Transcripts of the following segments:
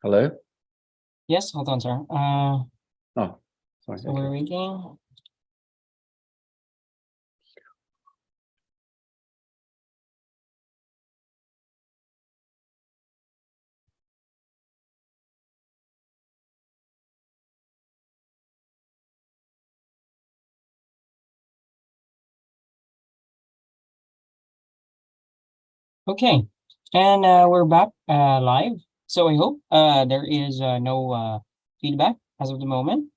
Hello? Yes, hold on, sir. Oh, sorry. So we're waiting. Okay, and we're back live. So I hope there is no feedback as of the moment.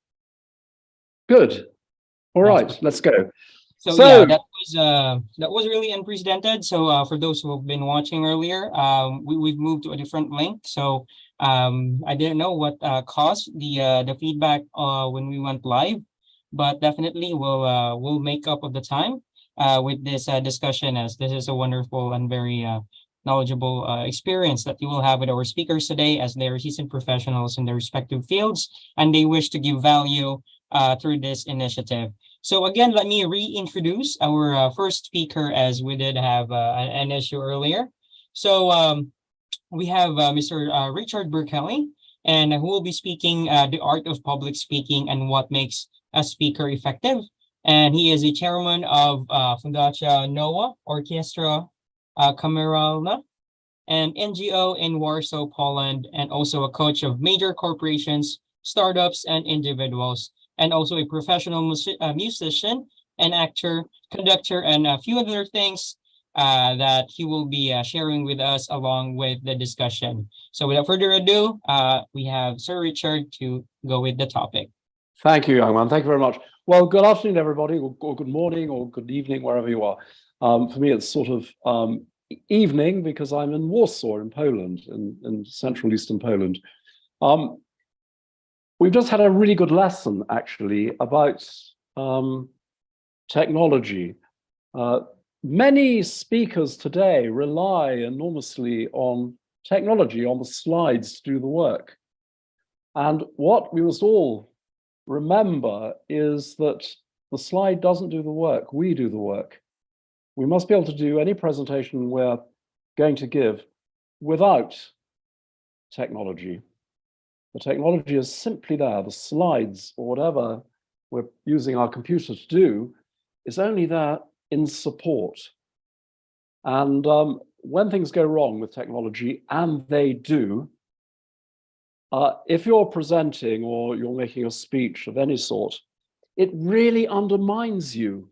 Good. All That's right, perfect. let's go. So So, yeah, that was really unprecedented. So for those who have been watching earlier, we've moved to a different link. So I didn't know what caused the feedback when we went live, but definitely we'll make up of the time with this discussion, as this is a wonderful and very knowledgeable experience that you will have with our speakers today, as they are seasoned professionals in their respective fields and they wish to give value through this initiative. So again, let me reintroduce our first speaker, as we did have an issue earlier. So we have Mr. Richard Burkelly, and who will be speaking the art of public speaking and what makes a speaker effective. And he is a chairman of Fundacja Nowa Orkiestra Kameralna, an NGO in Warsaw, Poland, and also a coach of major corporations, startups, and individuals, and also a professional musician and actor, conductor, and a few other things that he will be sharing with us along with the discussion. So without further ado, we have Sir Richard to go with the topic. thank you, young man. Thank you very much. Well, good afternoon, everybody, or good morning, or good evening, wherever you are. For me, it's sort of evening because I'm in Warsaw in Poland, in Central Eastern Poland. We've just had a really good lesson, actually, about technology. Many speakers today rely enormously on technology, on the slides to do the work. And what we must all remember is that the slide doesn't do the work, we do the work. We must be able to do any presentation we're going to give without technology. The technology is simply there. The slides or whatever we're using our computer to do is only there in support. And when things go wrong with technology, and they do, if you're presenting or you're making a speech of any sort, it really undermines you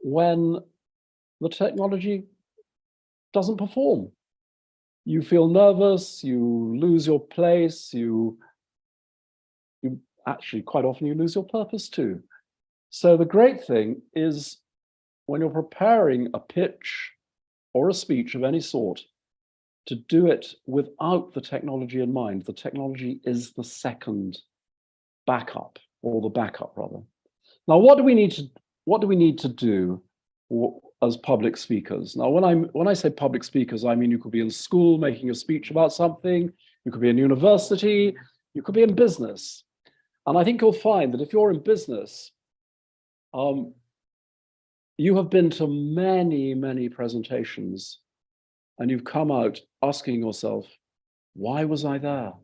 when the technology doesn't perform. You feel nervous, you lose your place, you actually quite often you lose your purpose too. So the great thing is when you're preparing a pitch or a speech of any sort, to do it without the technology in mind. The technology is the second backup, or the backup rather. Now, what do we need to do as public speakers? Now, when I say public speakers, I mean you could be in school making a speech about something, you could be in university, you could be in business. And I think you'll find that if you're in business, you have been to many, many presentations, and you've come out asking yourself, why was I there?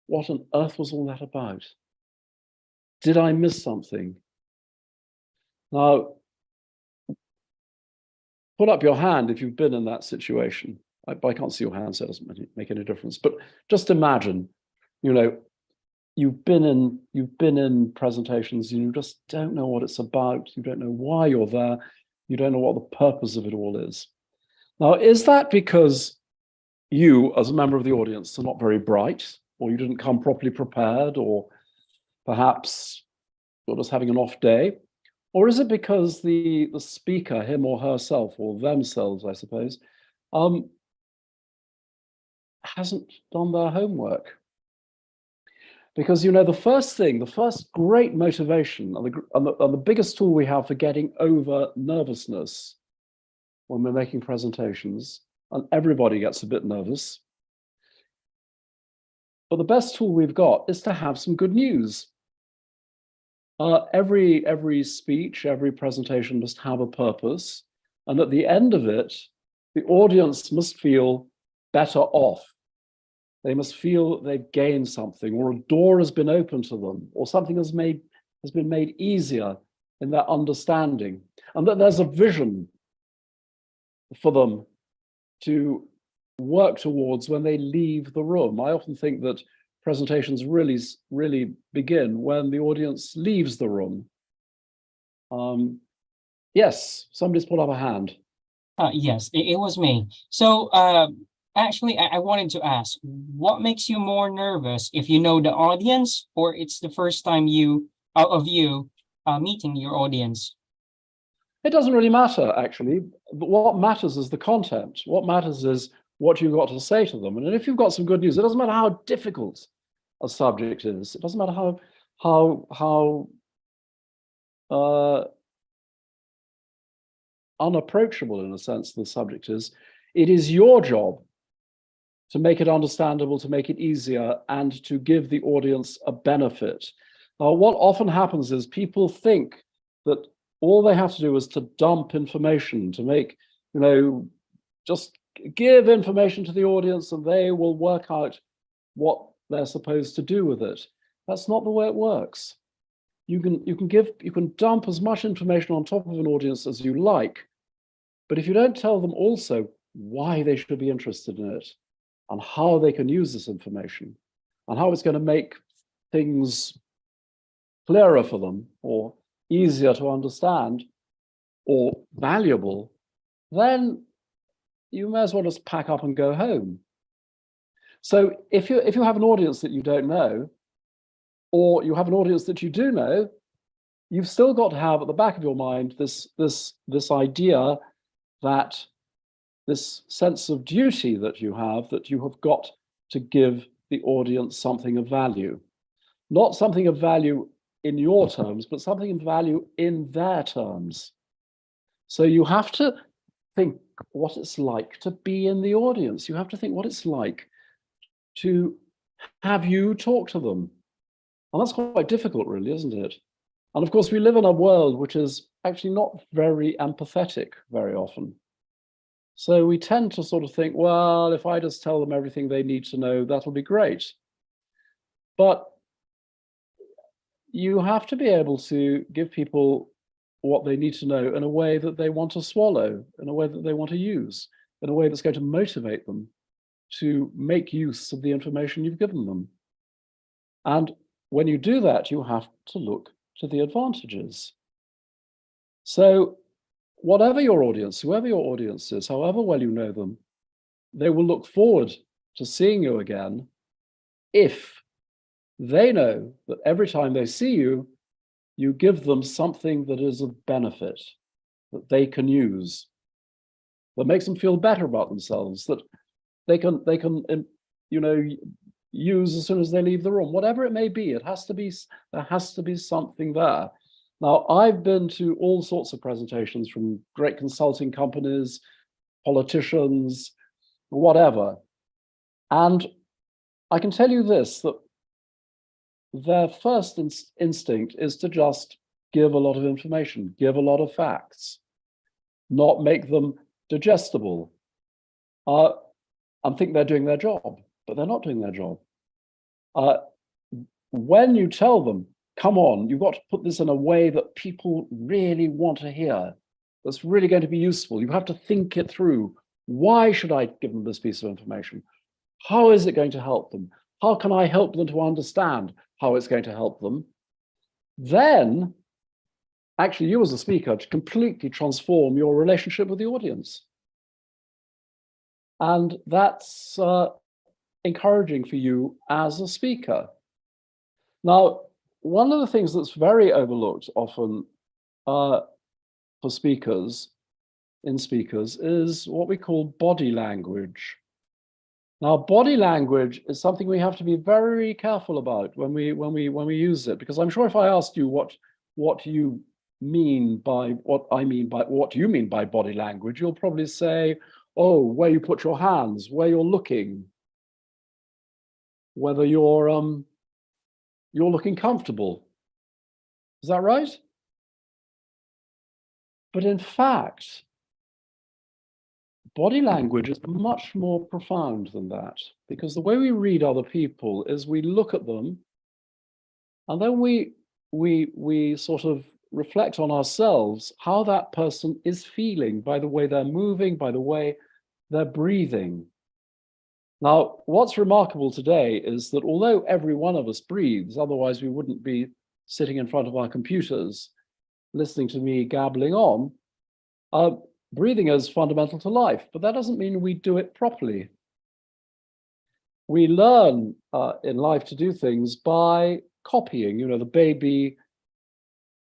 What on earth was all that about? Did I miss something? Now, put up your hand if you've been in that situation. I can't see your hand, so it doesn't make any difference. But just imagine, you've been in presentations and you just don't know what it's about. You don't know why you're there. You don't know what the purpose of it all is. Now, is that because you, as a member of the audience, are not very bright, or you didn't come properly prepared, or perhaps you're just having an off day? Or is it because the speaker, him or herself, or themselves, I suppose, hasn't done their homework? Because, the first great motivation and the biggest tool we have for getting over nervousness when we're making presentations, and everybody gets a bit nervous, but the best tool we've got is to have some good news. Every speech, every presentation must have a purpose, and at the end of it, the audience must feel better off. They must feel that they've gained something, or a door has been opened to them, or something has been made easier in their understanding, and that there's a vision for them to work towards when they leave the room. I often think that presentations really begin when the audience leaves the room. Yes, somebody's put up a hand. Yes, it was me. So actually, I wanted to ask, what makes you more nervous, if you know the audience, or it's the first time you meeting your audience? It doesn't really matter, actually. But what matters is the content. What matters is what you've got to say to them. And if you've got some good news, it doesn't matter how difficult a subject is. It doesn't matter how unapproachable, in a sense, the subject is. It is your job to make it understandable, to make it easier, and to give the audience a benefit. Now, what often happens is people think that all they have to do is to dump information, to make, just give information to the audience and they will work out what they're supposed to do with it. That's not the way it works. You can dump as much information on top of an audience as you like, but if you don't tell them also why they should be interested in it and how they can use this information and how it's going to make things clearer for them or easier to understand or valuable, then you may as well just pack up and go home. So if you have an audience that you don't know, or you have an audience that you do know, you've still got to have at the back of your mind this idea, that this sense of duty that you have got to give the audience something of value. Not something of value in your terms, but something of value in their terms. So you have to think what it's like to be in the audience. You have to think what it's like to have you talk to them. And that's quite difficult, really, isn't it? And of course, we live in a world which is actually not very empathetic very often. So we tend to sort of think, well, if I just tell them everything they need to know, that'll be great. But you have to be able to give people what they need to know in a way that they want to swallow, in a way that they want to use, in a way that's going to motivate them to make use of the information you've given them. And when you do that, you have to look to the advantages. So whatever your audience, whoever your audience is, however well you know them, they will look forward to seeing you again if they know that every time they see you, you give them something that is of benefit, that they can use, that makes them feel better about themselves, that they can use as soon as they leave the room. Whatever it may be, there has to be something there. Now, I've been to all sorts of presentations from great consulting companies, politicians, whatever. And I can tell you this, that their first instinct is to just give a lot of information, give a lot of facts, not make them digestible. I think they're doing their job, but they're not doing their job. When you tell them, come on, you've got to put this in a way that people really want to hear, that's really going to be useful. You have to think it through. Why should I give them this piece of information? How is it going to help them? How can I help them to understand how it's going to help them? Then, actually, you as a speaker completely transform your relationship with the audience. And that's encouraging for you as a speaker. Now, one of the things that's very overlooked often for speakers is what we call body language. Now, body language is something we have to be very careful about when we use it, because I'm sure if I asked you what you mean by what you mean by body language, you'll probably say, oh, where you put your hands, where you're looking, whether you're looking comfortable. Is that right? But in fact, body language is much more profound than that, because the way we read other people is we look at them and then we sort of reflect on ourselves how that person is feeling by the way they're moving, by the way they're breathing. Now, what's remarkable today is that although every one of us breathes, otherwise we wouldn't be sitting in front of our computers listening to me gabbling on, breathing is fundamental to life, but that doesn't mean we do it properly. We learn in life to do things by copying. You know, the baby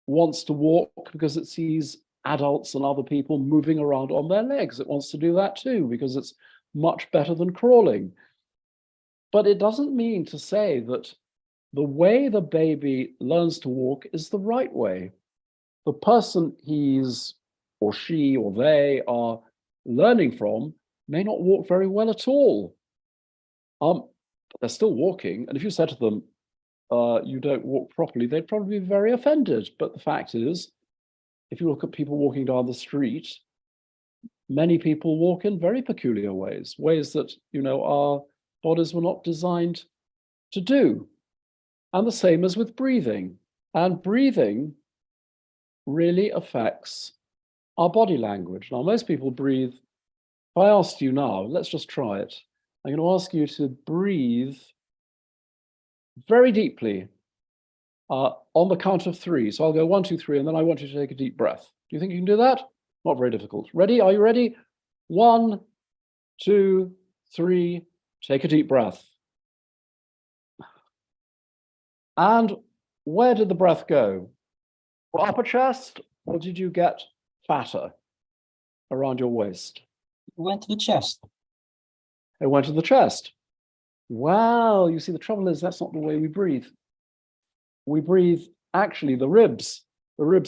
wants to walk because it sees adults and other people moving around on their legs. It wants to do that too because it's much better than crawling. But it doesn't mean to say that the way the baby learns to walk is the right way. The person he's or she or they are learning from may not walk very well at all. But they're still walking. And if you said to them, you don't walk properly, they'd probably be very offended. But the fact is, if you look at people walking down the street, many people walk in very peculiar ways, ways that, you know, our bodies were not designed to do. And the same as with breathing. And breathing really affects our body language. Now, most people breathe. If I asked you now, let's just try it. I'm going to ask you to breathe very deeply on the count of 3. So I'll go 1, 2, 3, and then I want you to take a deep breath. Do you think you can do that? Not very difficult. Ready? Are you ready? 1, 2, 3. Take a deep breath. And where did the breath go? Upper chest, or did you get fatter around your waist? It went to the chest. It went to the chest. Well, you see, the trouble is that's not the way we breathe. We breathe, actually, the ribs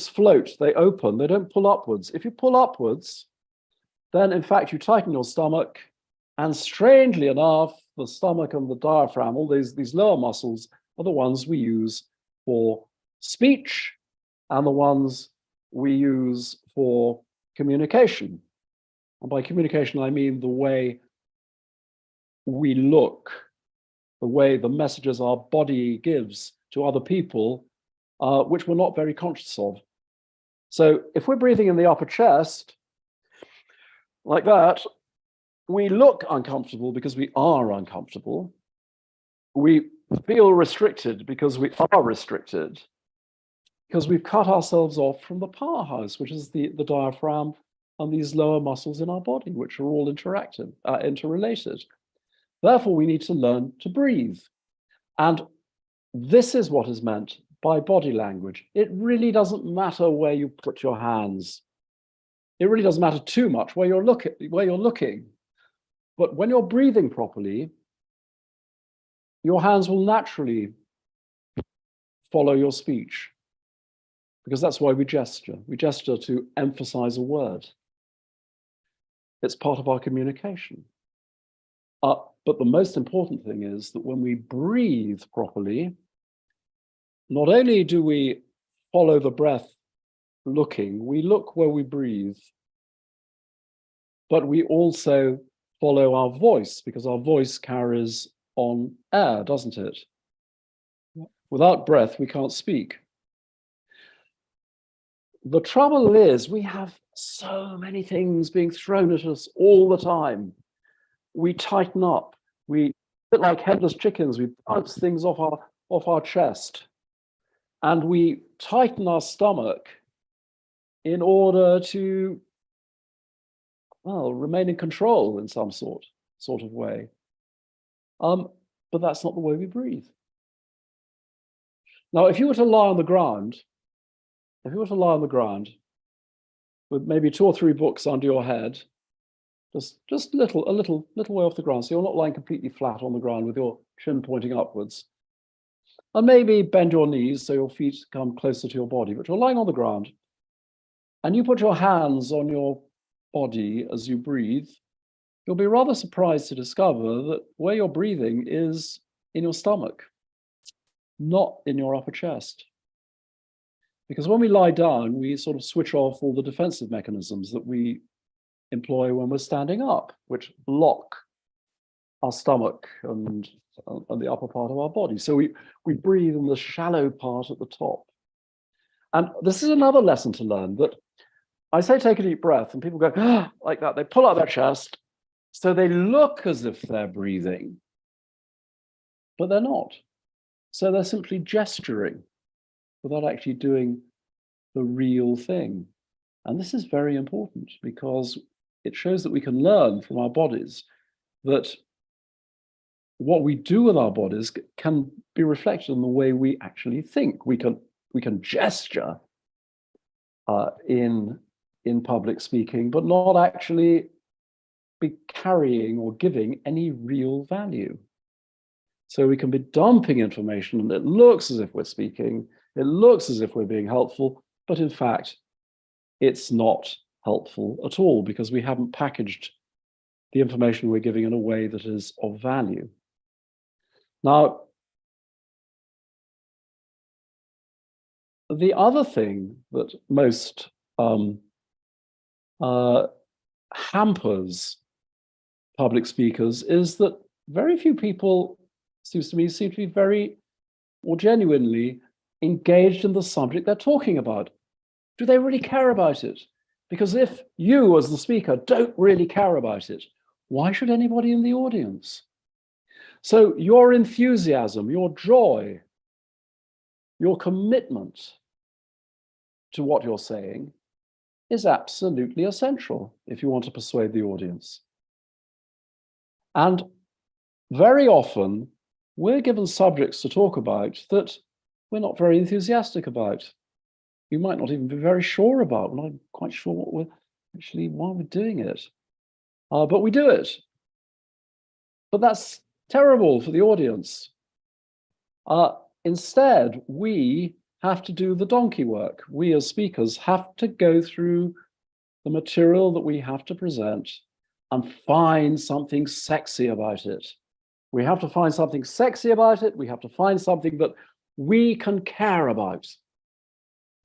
float, they open, they don't pull upwards. If you pull upwards, then in fact you tighten your stomach, and strangely enough, the stomach and the diaphragm, all these lower muscles, are the ones we use for speech and the ones we use for communication. And by communication, I mean the way we look, the way the messages our body gives to other people, which we're not very conscious of. So if we're breathing in the upper chest, like that, we look uncomfortable because we are uncomfortable. We feel restricted because we are restricted, because we've cut ourselves off from the powerhouse, which is the diaphragm and these lower muscles in our body, which are all interrelated. Therefore, we need to learn to breathe. And this is what is meant by body language. It really doesn't matter where you put your hands. It really doesn't matter too much where you're looking. But when you're breathing properly, your hands will naturally follow your speech, because that's why we gesture. We gesture to emphasize a word. It's part of our communication. But the most important thing is that when we breathe properly, not only do we follow the breath looking, we look where we breathe, but we also follow our voice, because our voice carries on air, doesn't it? Without breath, we can't speak. The trouble is we have so many things being thrown at us all the time. We tighten up. We, a bit like headless chickens, we bounce things off our chest. And we tighten our stomach in order to, well, remain in control in some sort of way. But that's not the way we breathe. Now, if you were to lie on the ground, with maybe 2 or 3 books under your head, just a little way off the ground, so you're not lying completely flat on the ground with your chin pointing upwards, and maybe bend your knees so your feet come closer to your body, but you're lying on the ground, and you put your hands on your body as you breathe, you'll be rather surprised to discover that where you're breathing is in your stomach, not in your upper chest. Because when we lie down, we sort of switch off all the defensive mechanisms that we employ when we're standing up, which lock our stomach and the upper part of our body. So we breathe in the shallow part at the top. And this is another lesson to learn, that I say take a deep breath and people go ah, like that. They pull out their chest, so they look as if they're breathing, but they're not. So they're simply gesturing without actually doing the real thing. And this is very important because it shows that we can learn from our bodies that what we do with our bodies can be reflected in the way we actually think. We can gesture in public speaking, but not actually be carrying or giving any real value. So we can be dumping information and it looks as if we're speaking, it looks as if we're being helpful, but in fact, it's not helpful at all because we haven't packaged the information we're giving in a way that is of value. Now, the other thing that most hampers public speakers is that very few people, seems to me, seem to be very or genuinely engaged in the subject they're talking about. Do they really care about it? Because if you, as the speaker, don't really care about it, why should anybody in the audience? So your enthusiasm, your joy, your commitment to what you're saying is absolutely essential if you want to persuade the audience. And very often, we're given subjects to talk about that we're not very enthusiastic about. We might not even be very sure about. We're not quite sure what we're actually, why we're doing it. But we do it. But that's terrible for the audience. Instead, we have to do the donkey work. We as speakers have to go through the material that we have to present and find something sexy about it. We have to find something sexy about it. We have to find something that we can care about.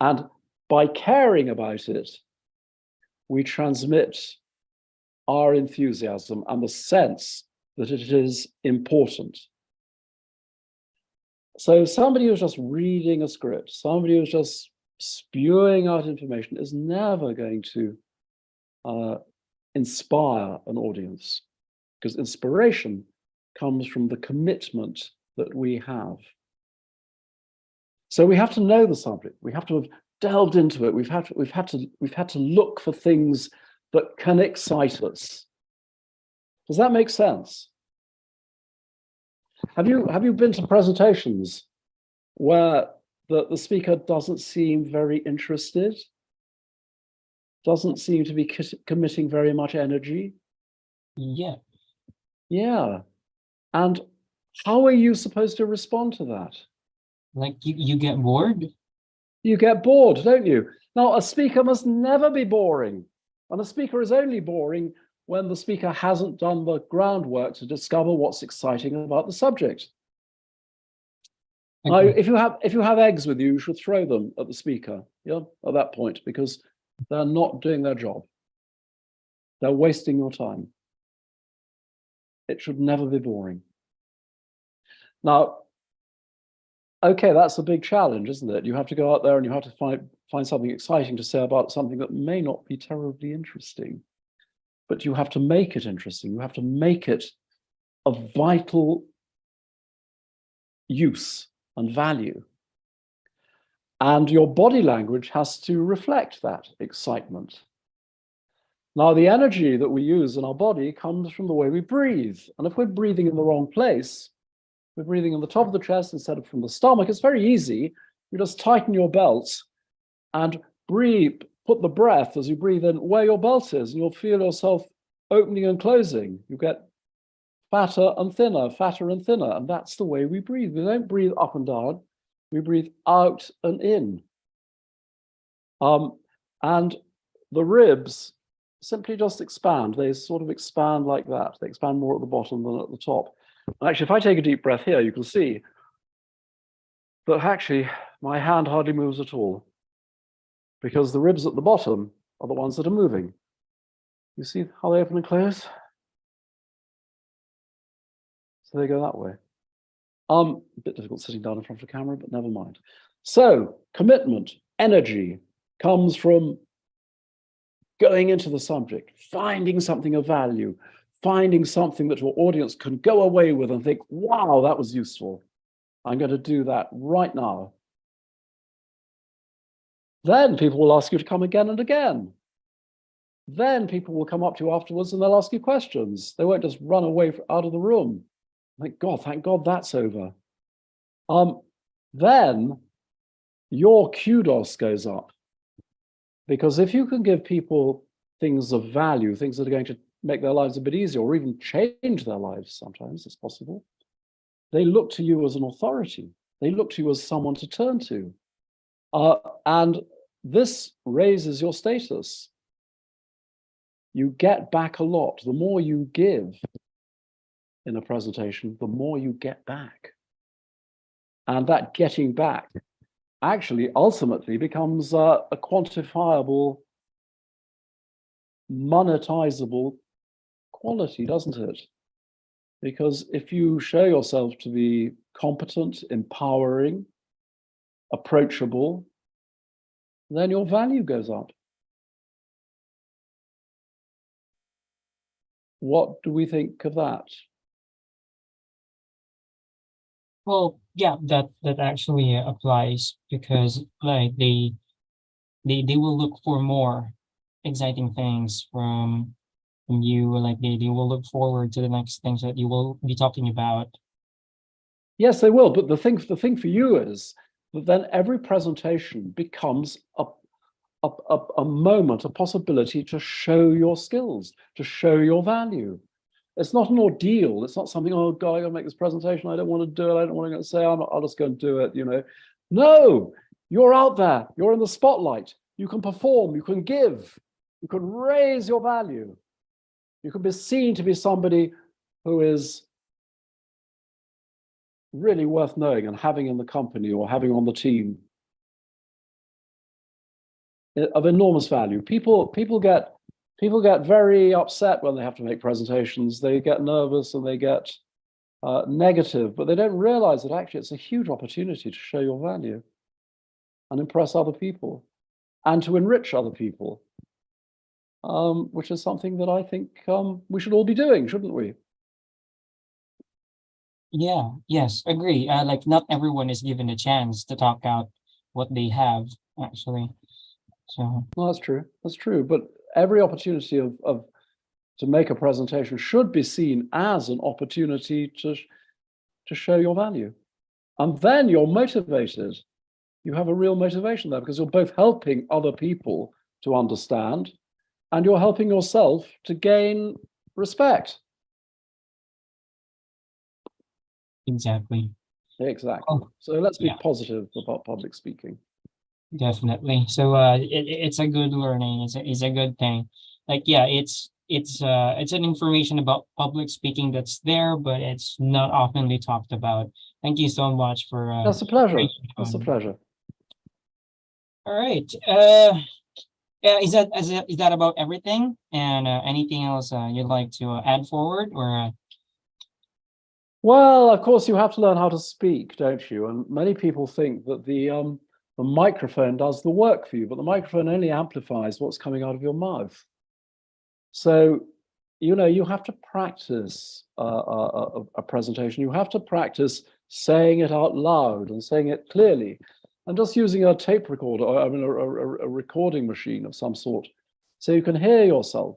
And by caring about it, we transmit our enthusiasm and the sense that it is important. So somebody who's just reading a script, somebody who's just spewing out information is never going to inspire an audience, because inspiration comes from the commitment that we have. So we have to know the subject. We have to have delved into it. We've had to look for things that can excite us. Does that make sense? Have you been to presentations where the speaker doesn't seem very interested, doesn't seem to be committing very much energy? Yeah. Yeah. And how are you supposed to respond to that? Like you get bored? You get bored, don't you? Now, a speaker must never be boring. And a speaker is only boring when the speaker hasn't done the groundwork to discover what's exciting about the subject. Now, if you have eggs with you, you should throw them at the speaker, yeah, at that point, because they're not doing their job. They're wasting your time. It should never be boring. Now, okay, that's a big challenge, isn't it? You have to go out there and you have to find something exciting to say about something that may not be terribly interesting. But you have to make it interesting. You have to make it of vital use and value. And your body language has to reflect that excitement. Now, the energy that we use in our body comes from the way we breathe. And if we're breathing in the wrong place, we're breathing in the top of the chest instead of from the stomach, it's very easy. You just tighten your belt and breathe, put the breath as you breathe in where your belt is, and you'll feel yourself opening and closing. You get fatter and thinner, and that's the way we breathe. We don't breathe up and down, we breathe out and in. And the ribs simply just expand. They sort of expand like that. They expand more at the bottom than at the top. And actually, if I take a deep breath here, you can see that actually my hand hardly moves at all, because the ribs at the bottom are the ones that are moving. You see how they open and close? So they go that way. A bit difficult sitting down in front of a camera, but never mind. So commitment, energy comes from going into the subject, finding something of value, finding something that your audience can go away with and think, wow, that was useful. I'm going to do that right now. Then people will ask you to come again and again. Then people will come up to you afterwards and they'll ask you questions. They won't just run away out of the room. Thank God that's over. Then your kudos goes up. Because if you can give people things of value, things that are going to make their lives a bit easier or even change their lives, sometimes it's possible, they look to you as an authority. They look to you as someone to turn to. And this raises your status. You get back a lot. The more you give in a presentation, the more you get back. And that getting back actually ultimately becomes a quantifiable, monetizable quality, doesn't it? Because if you show yourself to be competent, empowering, approachable, then your value goes up. What do we think of that? Well, yeah, that actually applies, because like they will look for more exciting things from you. Like they will look forward to the next things that you will be talking about. Yes, they will. But the thing for you is that then every presentation becomes a moment, a possibility to show your skills, to show your value. It's not an ordeal. It's not something, oh God, I gotta make this presentation. I don't want to do it. I don't want to say, I'll just go and do it, you know. No, you're out there. You're in the spotlight. You can perform. You can give. You can raise your value. You can be seen to be somebody who is really worth knowing and having in the company or having on the team, of enormous value. People get very upset when they have to make presentations. They get nervous and they get negative, but they don't realize that actually it's a huge opportunity to show your value and impress other people and to enrich other people, which is something that I think we should all be doing, shouldn't we? Yeah, yes, agree. Like not everyone is given a chance to talk out what they have, actually. So No, that's true. That's true. But every opportunity to make a presentation should be seen as an opportunity to show your value. And then you're motivated. You have a real motivation there because you're both helping other people to understand and you're helping yourself to gain respect. exactly. Exactly. Oh, So let's be yeah. positive about public speaking. Definitely. So it's a good learning. It's a good thing. Like yeah, it's an information about public speaking that's there, but it's not oftenly talked about. Thank you so much for That's a pleasure. breaking That's a down. pleasure. All right. Is that about everything? And anything else you'd like to add forward or? Well, of course, you have to learn how to speak, don't you? And many people think that the microphone does the work for you, but the microphone only amplifies what's coming out of your mouth. So, you know, you have to practice a presentation. You have to practice saying it out loud and saying it clearly, and just using a tape recorder, or I mean, a recording machine of some sort, so you can hear yourself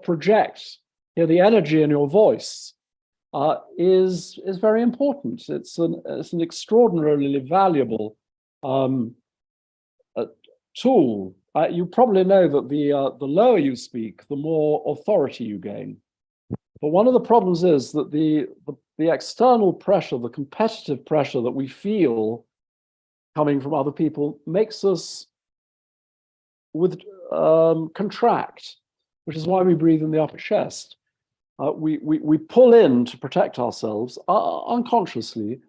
project, hear the energy in your voice. Is very important. It's an extraordinarily valuable tool. You probably know that the lower you speak, the more authority you gain. But one of the problems is that the external pressure, the competitive pressure that we feel coming from other people, makes us contract, which is why we breathe in the upper chest. We pull in to protect ourselves unconsciously,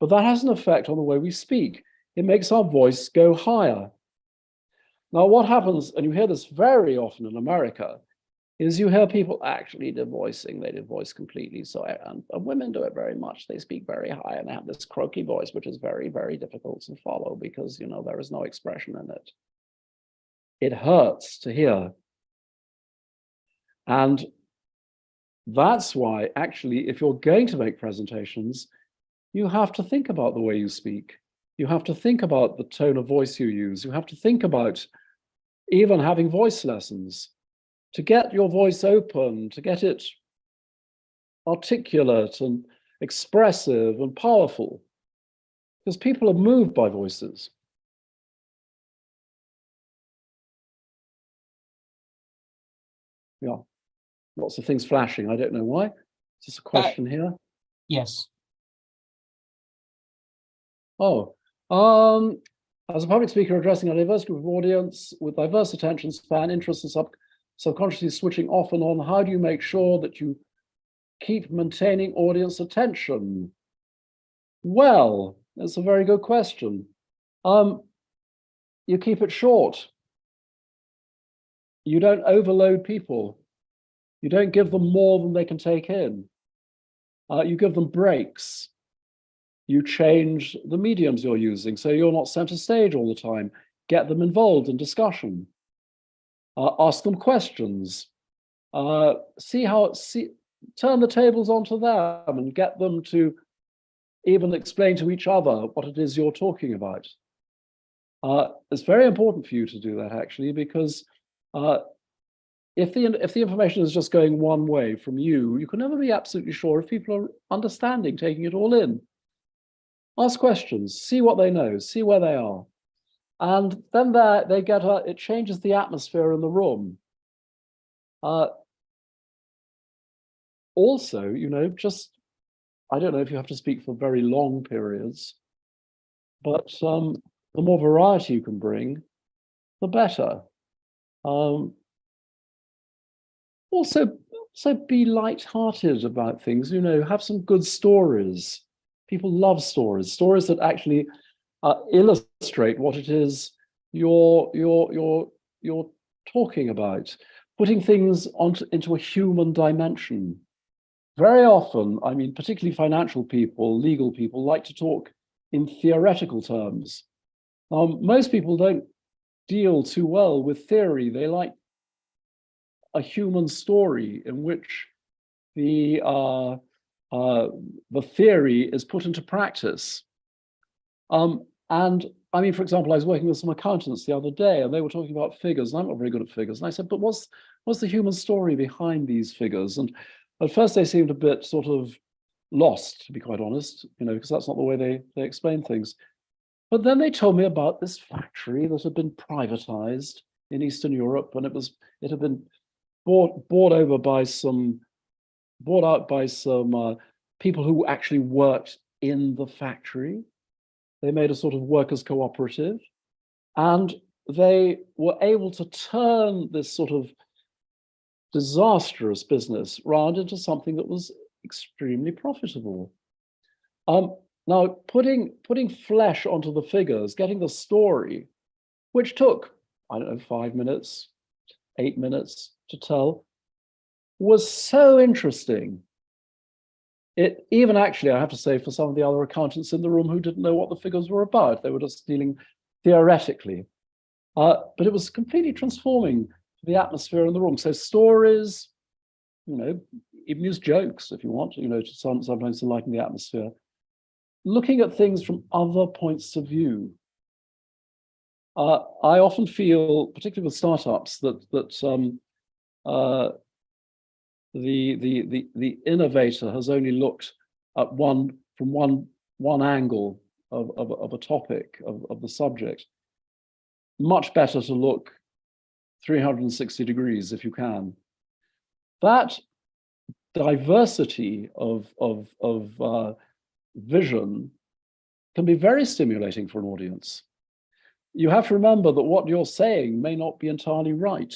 but that has an effect on the way we speak. It makes our voice go higher. Now, what happens, and you hear this very often in America, is you hear people actually divoicing. They divoice completely. So, and women do it very much. They speak very high and they have this croaky voice, which is very, very difficult to follow because, you know, there is no expression in it. It hurts to hear. And that's why, actually, if you're going to make presentations, you have to think about the way you speak. You have to think about the tone of voice you use. You have to think about even having voice lessons to get your voice open, to get it articulate and expressive and powerful, because people are moved by voices. Yeah, lots of things flashing. I don't know why. Is this a question here? Yes. Oh, as a public speaker addressing a diverse group of audience with diverse attention span, interests, and subconsciously switching off and on, how do you make sure that you keep maintaining audience attention? Well, that's a very good question. You keep it short. You don't overload people. You don't give them more than they can take in. You give them breaks. You change the mediums you're using, so you're not center stage all the time. Get them involved in discussion. Ask them questions. Turn the tables onto them and get them to even explain to each other what it is you're talking about. It's very important for you to do that, actually, because if the information is just going one way from you, you can never be absolutely sure if people are understanding, taking it all in. Ask questions, see what they know, see where they are. And then it changes the atmosphere in the room. Also, you know, I don't know if you have to speak for very long periods, but the more variety you can bring, the better. Also be light-hearted about things, you know, have some good stories. People love stories that actually illustrate what it is you're talking about, putting things into a human dimension. Very often, I mean, particularly financial people, legal people, like to talk in theoretical terms. Most people don't deal too well with theory. They like a human story in which the theory is put into practice. And I mean, for example, I was working with some accountants the other day, and they were talking about figures, and I'm not very good at figures. And I said, but what's the human story behind these figures? And at first they seemed a bit sort of lost, to be quite honest, you know, because that's not the way they explain things. But then they told me about this factory that had been privatized in Eastern Europe, and it had been bought out by some people who actually worked in the factory. They made a sort of workers' cooperative, and they were able to turn this sort of disastrous business round into something that was extremely profitable. Now, putting flesh onto the figures, getting the story, which took, I don't know, 5 minutes, 8 minutes to tell, was so interesting. It even actually, I have to say, for some of the other accountants in the room who didn't know what the figures were about, they were just dealing theoretically. But it was completely transforming the atmosphere in the room. So stories, you know, even use jokes if you want, you know, to sometimes to lighten the atmosphere. Looking at things from other points of view. I often feel, particularly with startups, that the innovator has only looked at from one angle of a topic, of the subject. Much better to look 360 degrees if you can. That diversity of vision can be very stimulating for an audience. You have to remember that what you're saying may not be entirely right.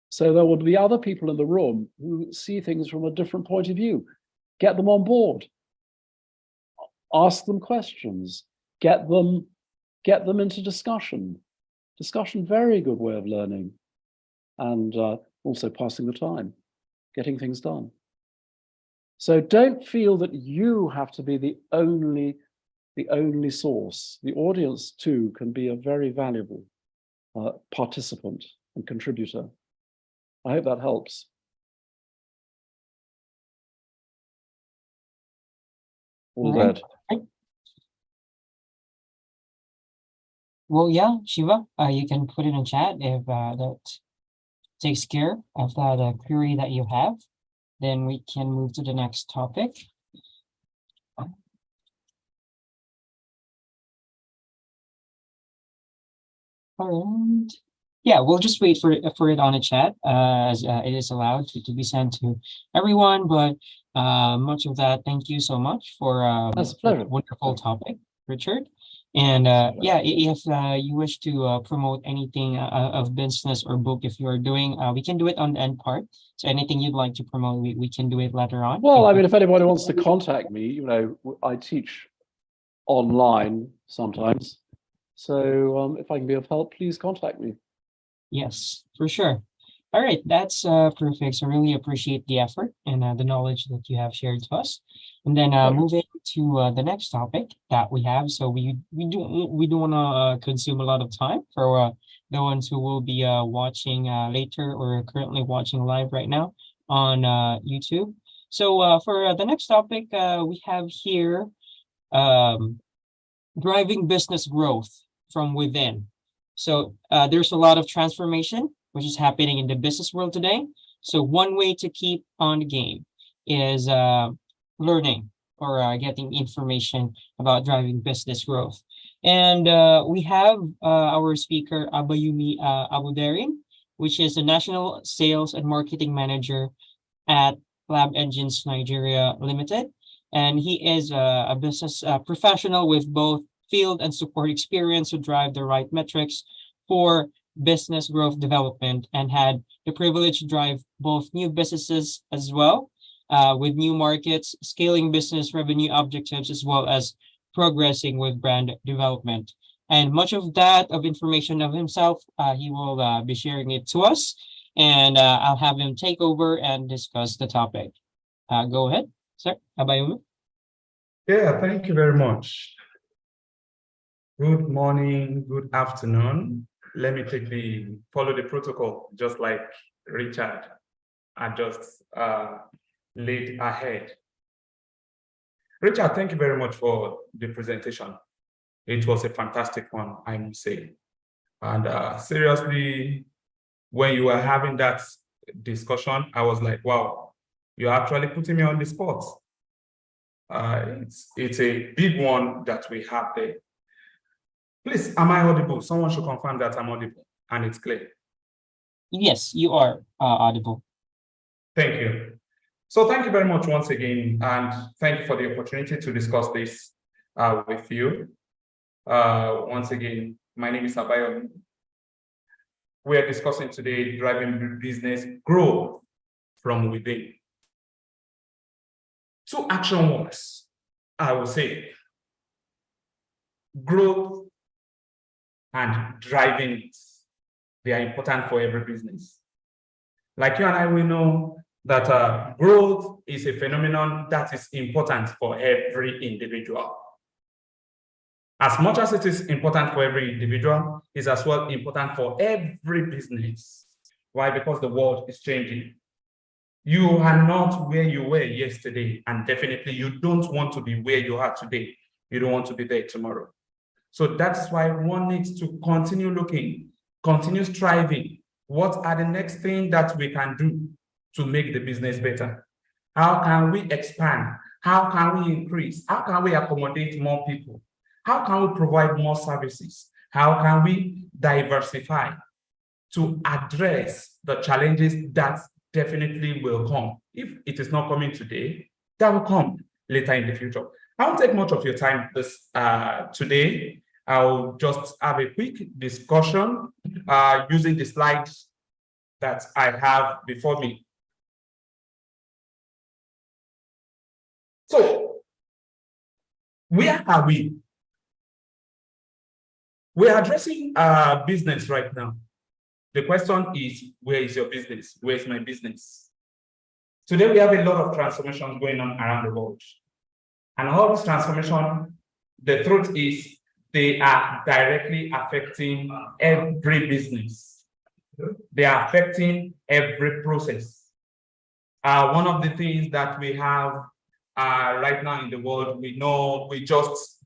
So there will be other people in the room who see things from a different point of view. Get them on board. Ask them questions. Get them into discussion. Discussion, very good way of learning, and also passing the time, getting things done. So don't feel that you have to be the only source. The audience too can be a very valuable participant and contributor. I hope that helps. All Right. that. Well, yeah, Shiva, you can put it in chat if that takes care of the query that you have. Then we can move to the next topic. And yeah, we'll just wait for it on the chat as it is allowed to be sent to everyone. But much of that, thank you so much for a wonderful topic, Richard. And yeah, if you wish to promote anything of business or book, if you are doing, we can do it on the end part. So anything you'd like to promote, we can do it later on. Well, I mean, if anybody wants to contact me, you know, I teach online sometimes. So if I can be of help, please contact me. Yes, for sure. All right, that's perfect. So really appreciate the effort and the knowledge that you have shared to us. And then moving to the next topic that we have. So we don't want to consume a lot of time for the ones who will be watching later or currently watching live right now on YouTube. So for the next topic, we have here driving business growth from within. So there's a lot of transformation which is happening in the business world today. So one way to keep on the game is learning or getting information about driving business growth. And we have our speaker, Abayumi Abudarin, which is the National Sales and Marketing Manager at Lab Engines Nigeria Limited. And he is a business professional with both field and support experience to drive the right metrics for business growth development, and had the privilege to drive both new businesses as well with new markets, scaling business revenue objectives, as well as progressing with brand development. And much of that information of himself, he will be sharing it to us, and I'll have him take over and discuss the topic. Go ahead, sir. Abayumi. Yeah, thank you very much. Good morning, good afternoon. Let me follow the protocol, just like Richard had just laid ahead. Richard, thank you very much for the presentation. It was a fantastic one, I must say. And seriously, when you were having that discussion, I was like, wow, you're actually putting me on the spot. It's a big one that we have there. Please, am I audible? Someone should confirm that I'm audible and it's clear. Yes, you are audible. Thank you. So thank you very much once again, and thank you for the opportunity to discuss this with you. Once again, my name is Abayo. We are discussing today driving business growth from within. Two action words, I will say. Growth and driving it. They are important for every business. Like you and I, we know that growth is a phenomenon that is important for every individual. As much as it is important for every individual, it's as well important for every business. Why? Because the world is changing. You are not where you were yesterday, and definitely you don't want to be where you are today. You don't want to be there tomorrow. So that's why one needs to continue looking, continue striving. What are the next things that we can do to make the business better? How can we expand? How can we increase? How can we accommodate more people? How can we provide more services? How can we diversify to address the challenges that definitely will come? If it is not coming today, that will come later in the future. I won't take much of your time today. I'll just have a quick discussion using the slides that I have before me. So, where are we? We are addressing business right now. The question is, where is your business? Where is my business? Today, we have a lot of transformations going on around the world. And all this transformation, the truth is, they are directly affecting every business. They are affecting every process. One of the things that we have right now in the world, we know we just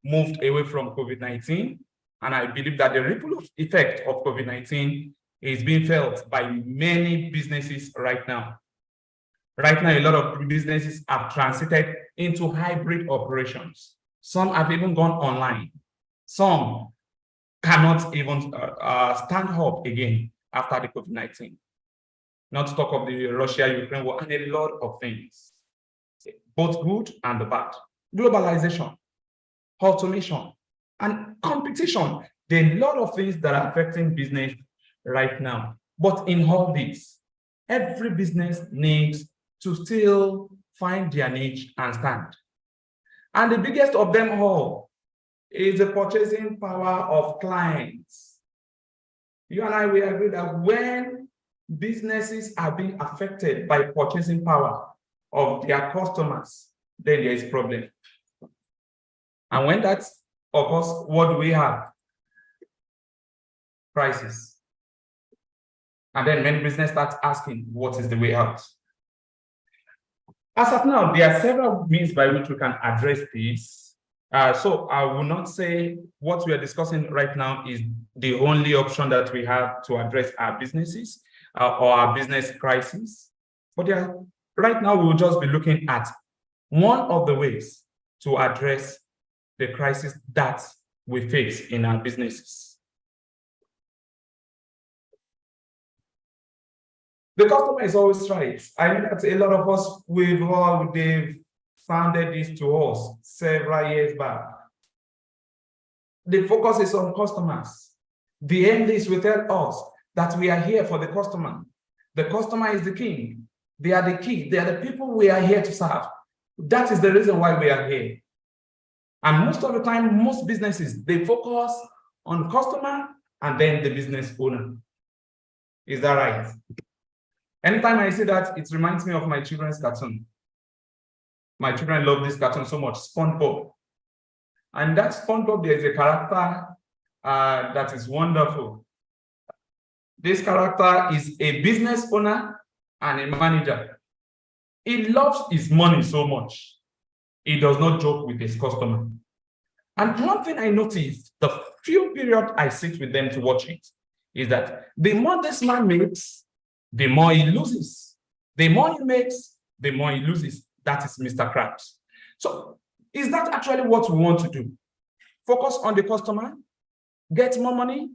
moved away from COVID-19. And I believe that the ripple effect of COVID-19 is being felt by many businesses right now. Right now, a lot of businesses have transited into hybrid operations. Some have even gone online. Some cannot even stand up again after the COVID-19. Not to talk of the Russia-Ukraine war and a lot of things, both good and the bad. Globalization, automation, and competition. There are a lot of things that are affecting business right now. But in all this, every business needs to still find their niche and stand. And the biggest of them all is the purchasing power of clients. You and I, we agree that when businesses are being affected by purchasing power of their customers, then there is a problem. And when that occurs, what do we have? Crisis. And then many businesses start asking, what is the way out? As of now, there are several means by which we can address this. So I will not say what we are discussing right now is the only option that we have to address our businesses or our business crisis. But right now, we will just be looking at one of the ways to address the crisis that we face in our businesses. The customer is always right. I know that a lot of us, they've sounded this to us several years back. The focus is on customers. The MDs will tell us that we are here for the customer. The customer is the king. They are the key. They are the people we are here to serve. That is the reason why we are here. And most of the time, most businesses, they focus on customer and then the business owner. Is that right? Anytime I see that, it reminds me of my children's cartoon. My children love this cartoon so much, SpongeBob. And that SpongeBob, there is a character that is wonderful. This character is a business owner and a manager. He loves his money so much. He does not joke with his customer. And one thing I noticed, the few period I sit with them to watch it, is that the more this man makes, the more he loses. The more he makes, the more he loses. That is Mr. Krabs. So is that actually what we want to do? Focus on the customer, get more money,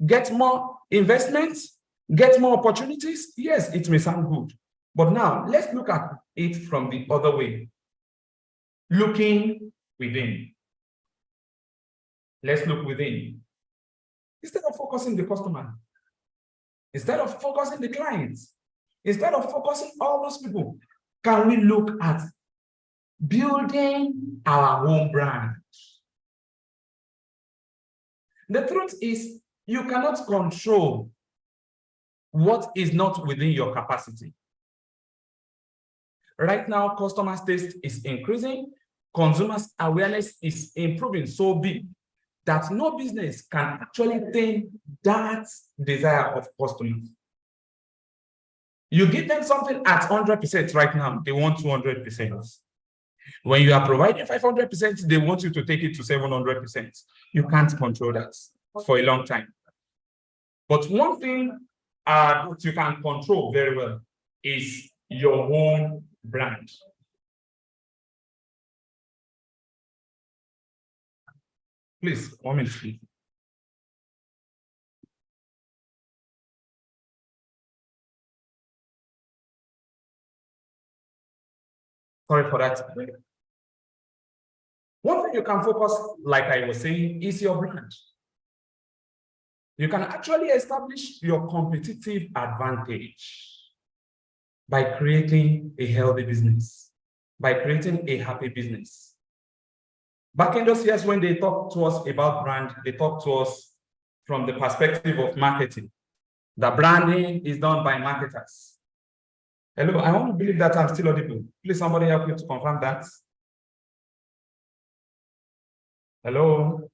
get more investments, get more opportunities? Yes, it may sound good. But now let's look at it from the other way. Looking within. Let's look within. Instead of focusing the customer, instead of focusing the clients, instead of focusing all those people, can we look at building our own brand? The truth is, you cannot control what is not within your capacity. Right now, customer taste is increasing, consumers' awareness is improving so big that no business can actually tame that desire of customers. You give them something at 100% right now, they want 200%. When you are providing 500%, they want you to take it to 700%. You can't control that for a long time. But one thing that you can control very well is your own brand. Please, 1 minute, please. Sorry for that. One thing you can focus, like I was saying, is your brand. You can actually establish your competitive advantage by creating a healthy business, by creating a happy business. Back in those years when they talk to us about brand, they talk to us from the perspective of marketing. The branding is done by marketers. Hello, I want to believe that I'm still audible. Please, somebody help me to confirm that. Hello?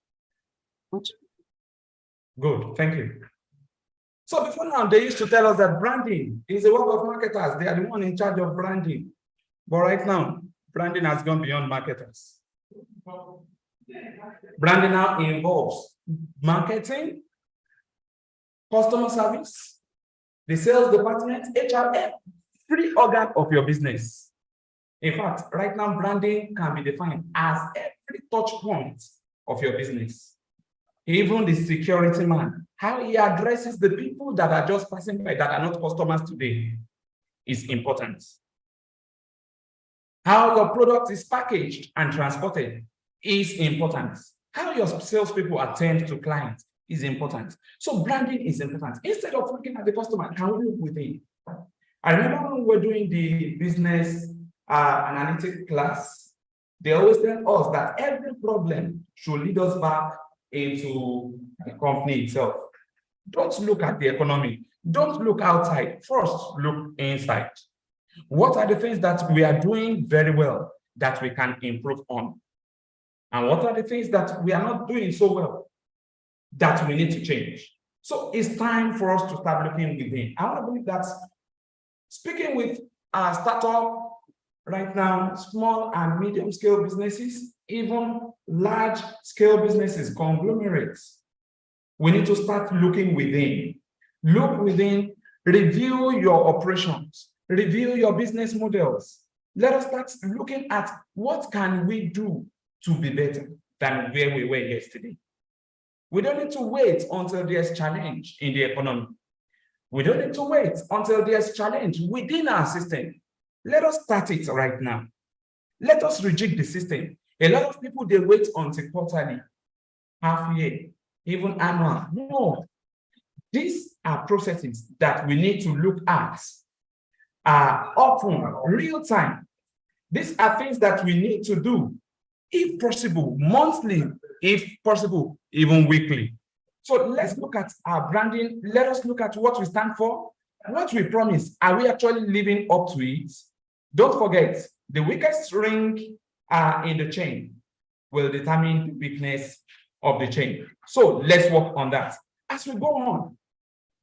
Good, thank you. So before now, they used to tell us that branding is the work of marketers. They are the one in charge of branding. But right now, branding has gone beyond marketers. Branding now involves marketing, customer service, the sales department, HR, every organ of your business. In fact, right now, branding can be defined as every touch point of your business. Even the security man, how he addresses the people that are just passing by that are not customers today is important. How your product is packaged and transported is important. How your salespeople attend to clients is important. So branding is important. Instead of looking at the customer, can we look within? I remember when we were doing the business analytics class, they always tell us that every problem should lead us back into the company itself. Don't look at the economy. Don't look outside. First, look inside. What are the things that we are doing very well that we can improve on? And what are the things that we are not doing so well that we need to change? So it's time for us to start looking within. I want to believe that speaking with our startup right now, small and medium scale businesses, even large scale businesses, conglomerates, we need to start looking within. Look within, review your operations, review your business models. Let us start looking at what can we do to be better than where we were yesterday. We don't need to wait until there's challenge in the economy. We don't need to wait until there's challenge within our system. Let us start it right now. Let us rejig the system. A lot of people, they wait until quarterly, half year, even annual. No, these are processes that we need to look at often, real time. These are things that we need to do, if possible, monthly, if possible, even weekly. So let's look at our branding. Let us look at what we stand for, what we promise. Are we actually living up to it? Don't forget, the weakest link in the chain will determine the weakness of the chain. So let's work on that. As we go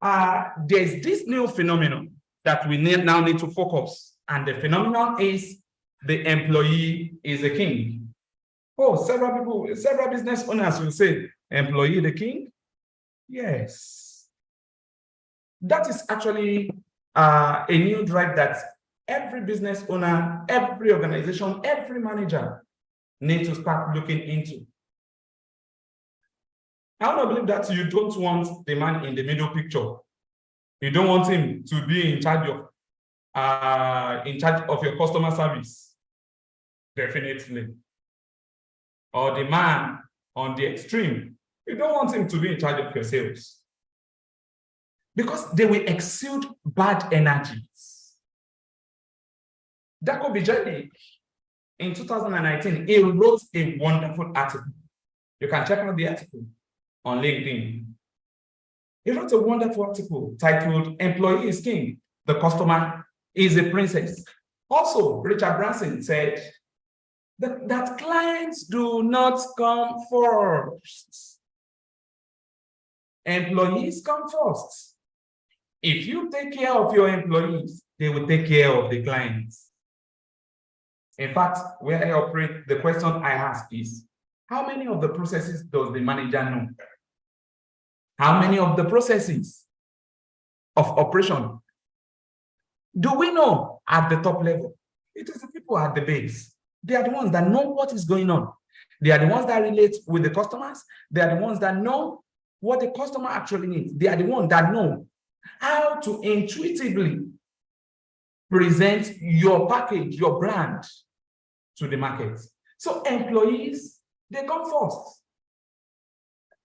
on, there's this new phenomenon that we now need to focus. And the phenomenon is the employee is a king. Oh, several business owners will say, employee the king? Yes. That is actually a new drive that every business owner, every organization, every manager needs to start looking into. I want to believe that you don't want the man in the middle picture. You don't want him to be in charge of your customer service. Definitely. Or the man on the extreme. You don't want him to be in charge of your sales. Because they will exude bad energies. Dako Bijali, in 2019, he wrote a wonderful article. You can check out the article on LinkedIn. He wrote a wonderful article titled Employee is King, the Customer is a Princess. Also, Richard Branson said that clients do not come first. Employees come first. If you take care of your employees, they will take care of the clients. In fact, where I operate, the question I ask is, how many of the processes does the manager know? How many of the processes of operation do we know at the top level? It is the people at the base. They are the ones that know what is going on. They are the ones that relate with the customers. They are the ones that know what the customer actually needs. They are the ones that know how to intuitively present your package, your brand to the market. So employees, they come first.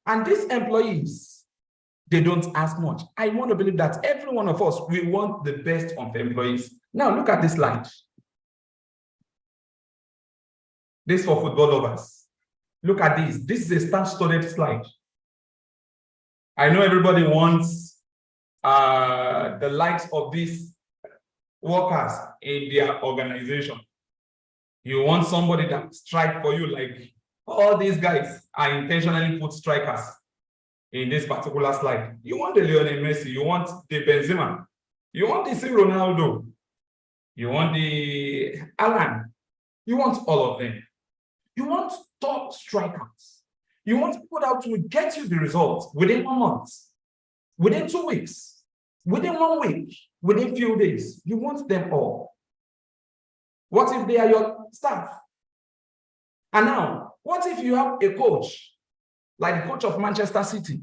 And these employees, they don't ask much. I want to believe that every one of us, we want the best of employees. Now look at this slide. This for football lovers. Look at this. This is a star-studded slide. I know everybody wants the likes of these workers in their organization. You want somebody that strike for you, like all these guys are intentionally put strikers in this particular slide. You want the Lionel Messi, you want the Benzema, you want the Ronaldo, you want the Alan, you want all of them. You want top strikers. You want people that will get you the results within 1 month, within 2 weeks, within 1 week, within few days. You want them all. What if they are your staff? And now, what if you have a coach, like the coach of Manchester City,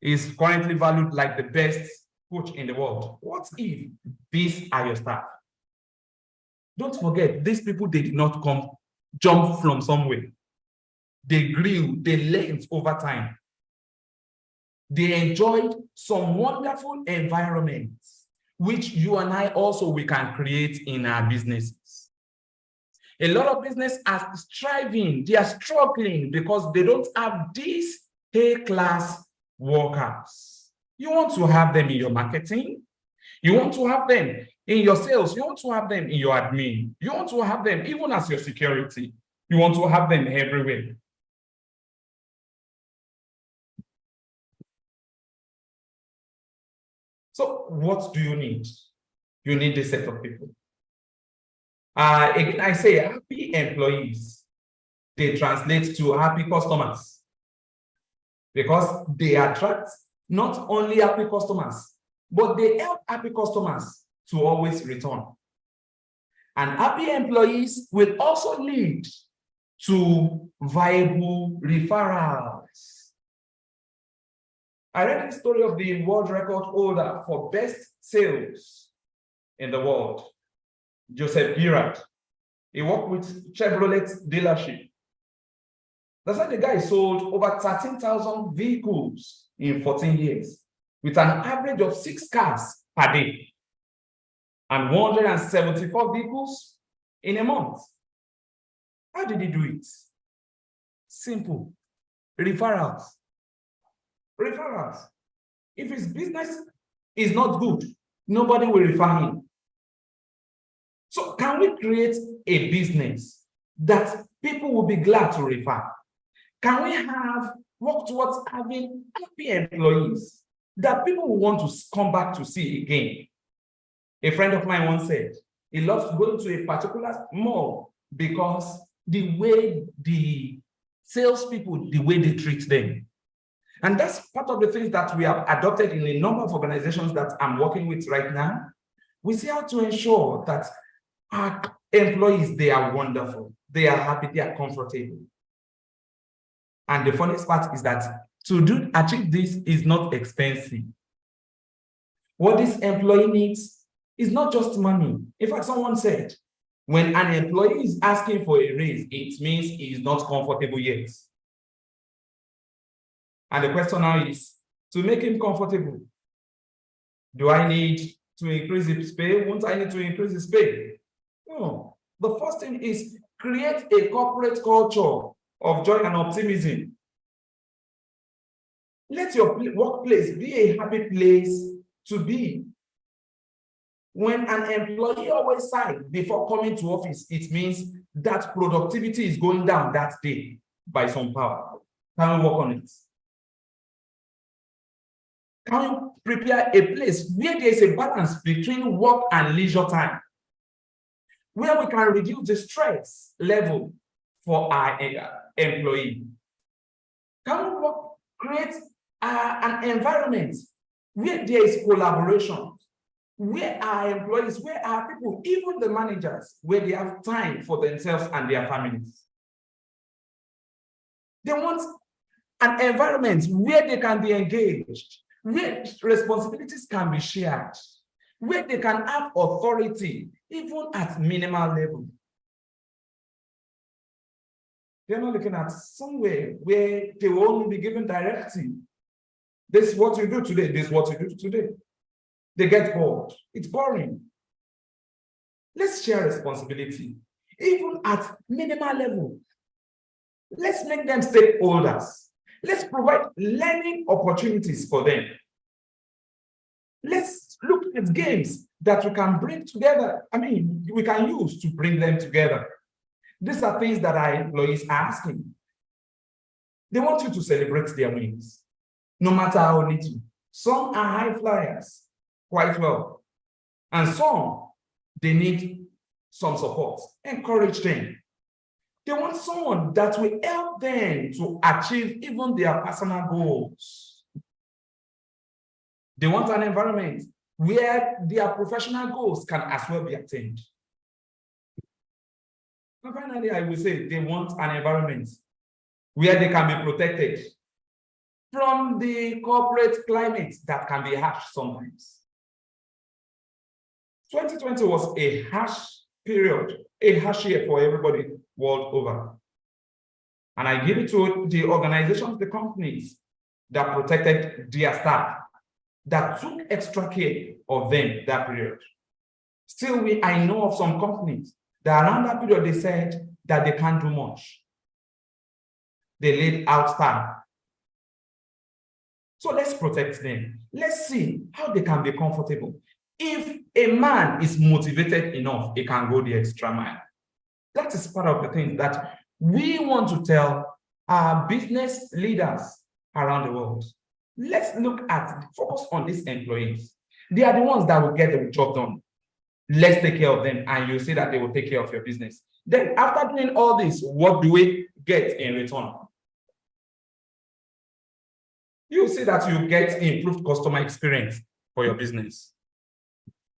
is currently valued like the best coach in the world? What if these are your staff? Don't forget, these people, they did not jump from somewhere. They grew, they learned over time. They enjoyed some wonderful environments, which you and I also, we can create in our businesses. A lot of businesses are striving, they are struggling because they don't have these A-class workers. You want to have them in your marketing, you want to have them in your sales, you want to have them in your admin, you want to have them even as your security, you want to have them everywhere. So what do you need? You need a set of people. Again, I say happy employees, they translate to happy customers because they attract not only happy customers, but they help happy customers to always return. And happy employees will also lead to viable referrals. I read the story of the world record holder for best sales in the world, Joseph Girard. He worked with Chevrolet dealership. That's why the guy sold over 13,000 vehicles in 14 years with an average of 6 cars per day and 174 vehicles in a month. How did he do it? Simple. Referrals. Referrals. If his business is not good, nobody will refer him. So can we create a business that people will be glad to refer? Can we work towards having happy employees that people will want to come back to see again? A friend of mine once said he loves going to a particular mall because the way the salespeople, the way they treat them. And that's part of the things that we have adopted in a number of organizations that I'm working with right now. We see how to ensure that our employees, they are wonderful, they are happy, they are comfortable. And the funniest part is that to achieve this is not expensive. What this employee needs is not just money. In fact, someone said, when an employee is asking for a raise, it means he is not comfortable yet. And the question now is, to make him comfortable, do I need to increase his pay? Won't I need to increase his pay? No. The first thing is create a corporate culture of joy and optimism. Let your workplace be a happy place to be. When an employee always sighs before coming to office, it means that productivity is going down that day by some power. Can we work on it? Can we prepare a place where there is a balance between work and leisure time, where we can reduce the stress level for our employee? Can we create an environment where there is collaboration, where our employees, where our people, even the managers, where they have time for themselves and their families? They want an environment where they can be engaged, where responsibilities can be shared, where they can have authority, even at minimal level. They're not looking at somewhere where they will only be given directive. This is what you do today, this is what you do today. They get bored. It's boring. Let's share responsibility, even at minimal level. Let's make them stakeholders. Let's provide learning opportunities for them. Let's look at games that we can bring together. We can use to bring them together. These are things that our employees are asking. They want you to celebrate their wins, no matter how little. Some are high flyers, quite well. And some, they need some support. Encourage them. They want someone that will help them to achieve even their personal goals. They want an environment where their professional goals can as well be attained. And finally, I will say they want an environment where they can be protected from the corporate climate that can be harsh sometimes. 2020 was a harsh period, a harsh year for everybody world over. And I give it to the organizations, the companies that protected their staff, that took extra care of them that period. Still, I know of some companies that around that period, they said that they can't do much. They laid out staff. So let's protect them. Let's see how they can be comfortable. If a man is motivated enough, he can go the extra mile. That is part of the thing that we want to tell our business leaders around the world. Let's focus on these employees. They are the ones that will get the job done. Let's take care of them, and you'll see that they will take care of your business. Then after doing all this, what do we get in return? You'll see that you get improved customer experience for your business.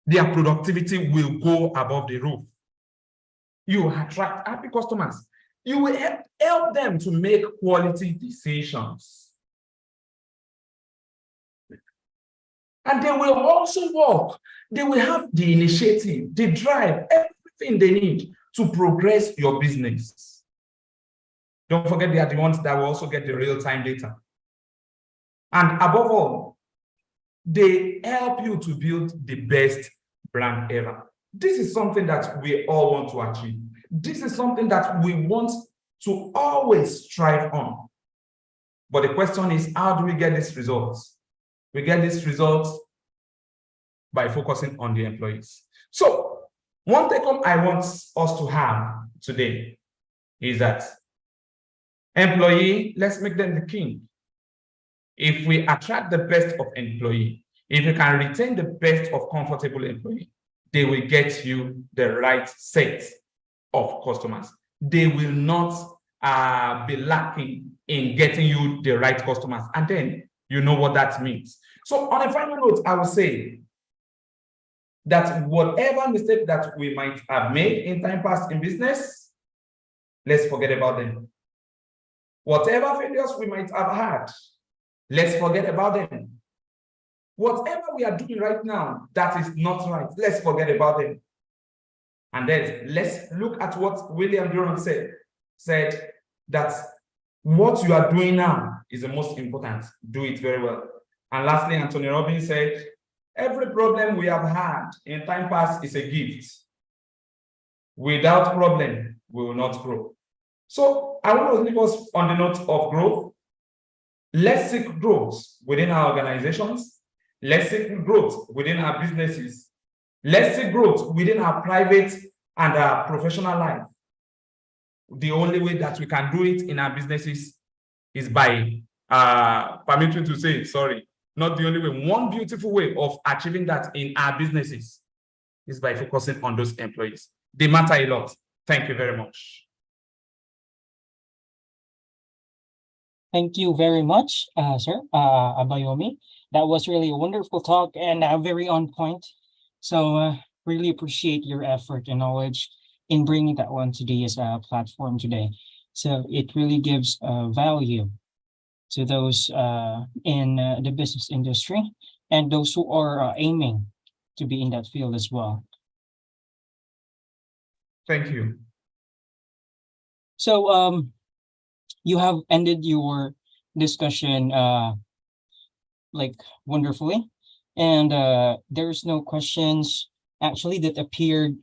Their productivity will go above the roof. You attract happy customers. You will help them to make quality decisions. And they will also work. They will have the initiative, the drive, everything they need to progress your business. Don't forget, they are the ones that will also get the real-time data. And above all, they help you to build the best brand ever. This is something that we all want to achieve. This is something that we want to always strive on. But the question is, how do we get these results? We get these results by focusing on the employees. So one take-home I want us to have today is that employee, let's make them the king. If we attract the best of employee, if you can retain the best of comfortable employee, they will get you the right set of customers. They will not be lacking in getting you the right customers. And then you know what that means. So on a final note, I will say that whatever mistake that we might have made in time past in business, let's forget about them. Whatever failures we might have had, let's forget about them. Whatever we are doing right now that is not right, let's forget about them. And then let's look at what William Durant said that what you are doing now is the most important. Do it very well. And lastly, Anthony Robbins said, every problem we have had in time past is a gift. Without problem, we will not grow. So I want to leave us on the note of growth. Let's seek growth within our organizations. Let's seek growth within our businesses. Let's seek growth within our private and our professional life. The only way that we can do it in our businesses is by, permit me to say, sorry, not the only way. One beautiful way of achieving that in our businesses is by focusing on those employees. They matter a lot. Thank you very much. Thank you very much, sir, Abayomi. That was really a wonderful talk and very on point. So really appreciate your effort and knowledge in bringing that one to this platform today. So it really gives value to those in the business industry and those who are aiming to be in that field as well. Thank you. So you have ended your discussion like wonderfully, and there's no questions actually that appeared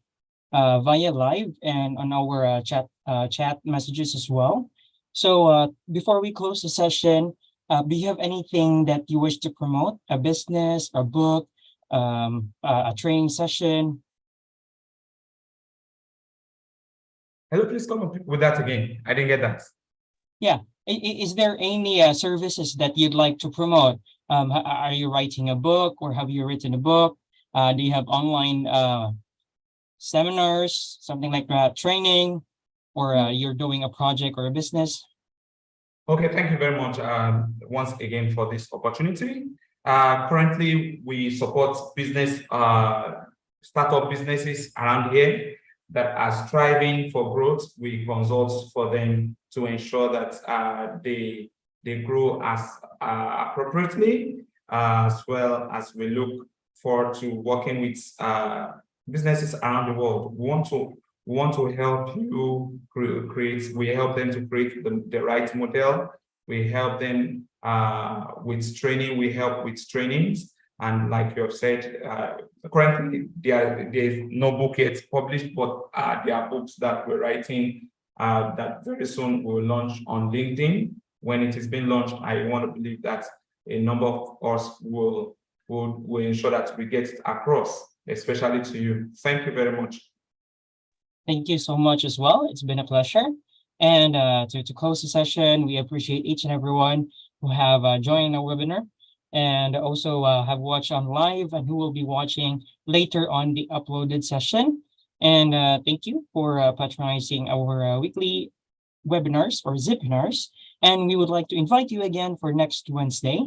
via live and on our chat messages as well. So before we close the session, do you have anything that you wish to promote? A business, a book, a training session? Hello, please come up with that again. I didn't get that. Yeah. Is there any services that you'd like to promote? Are you writing a book, or have you written a book? Do you have online seminars, something like that, training, or you're doing a project or a business? Okay, thank you very much once again for this opportunity. Currently, we support startup businesses around here that are striving for growth. We consult for them to ensure that they grow as appropriately, as well as we look forward to working with businesses around the world. We want to help you create. We help them to create the right model. We help them with training. We help with trainings. And like you have said, currently there's no book yet published, but there are books that we're writing that very soon will launch on LinkedIn. When it is being launched, I want to believe that a number of us will ensure that we get it across, especially to you. Thank you very much. Thank you so much as well. It's been a pleasure. And to close the session, we appreciate each and everyone who have joined our webinar, and also have watched on live, and who will be watching later on the uploaded session. And thank you for patronizing our weekly webinars or Zipinars. And we would like to invite you again for next Wednesday,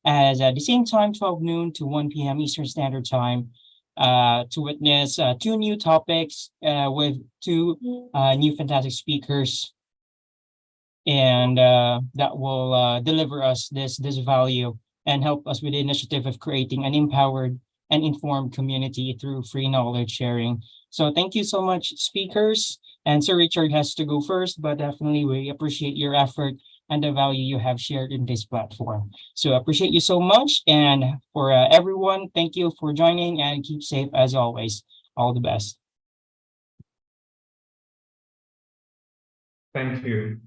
as at the same time, 12 noon to 1 p.m. Eastern Standard Time, to witness 2 new topics with 2 new fantastic speakers, and that will deliver us this value and help us with the initiative of creating an empowered and informed community through free knowledge sharing. So thank you so much, speakers. And Sir Richard has to go first, but definitely we appreciate your effort and the value you have shared in this platform. So appreciate you so much. And for everyone, thank you for joining, and keep safe as always. All the best. Thank you.